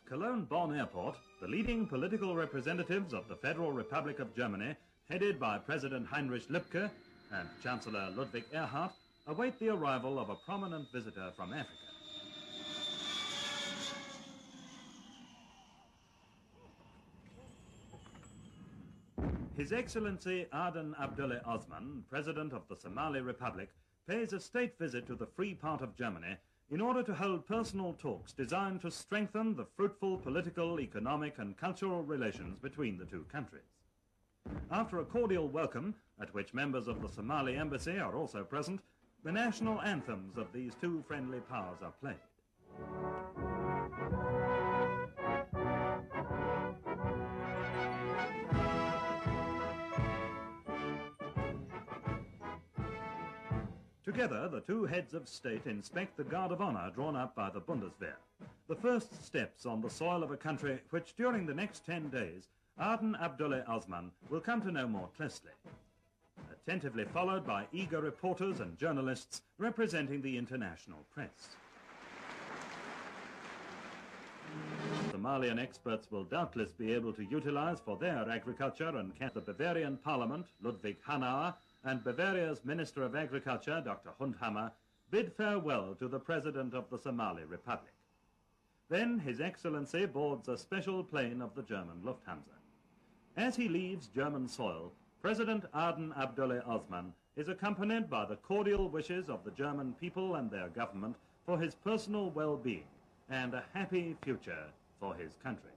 Cologne-Bonn Airport, the leading political representatives of the Federal Republic of Germany, headed by President Heinrich Lübke and Chancellor Ludwig Erhard, await the arrival of a prominent visitor from Africa. His Excellency Aadan Abdulle Osman, President of the Somali Republic, pays a state visit to the free part of Germany in order to hold personal talks designed to strengthen the fruitful political, economic and cultural relations between the two countries. After a cordial welcome, at which members of the Somali embassy are also present, the national anthems of these two friendly powers are played. Together, the two heads of state inspect the guard of honor drawn up by the Bundeswehr, the first steps on the soil of a country which during the next 10 days Aadan Abdulle Osman will come to know more closely, attentively followed by eager reporters and journalists representing the international press. Somalian experts will doubtless be able to utilize for their agriculture and the Bavarian Parliament, Ludwig Hanauer, and Bavaria's Minister of Agriculture, Dr. Hundhammer, bid farewell to the President of the Somali Republic. Then His Excellency boards a special plane of the German Lufthansa. As he leaves German soil, President Aadan Abdulle Osman is accompanied by the cordial wishes of the German people and their government for his personal well-being and a happy future for his country.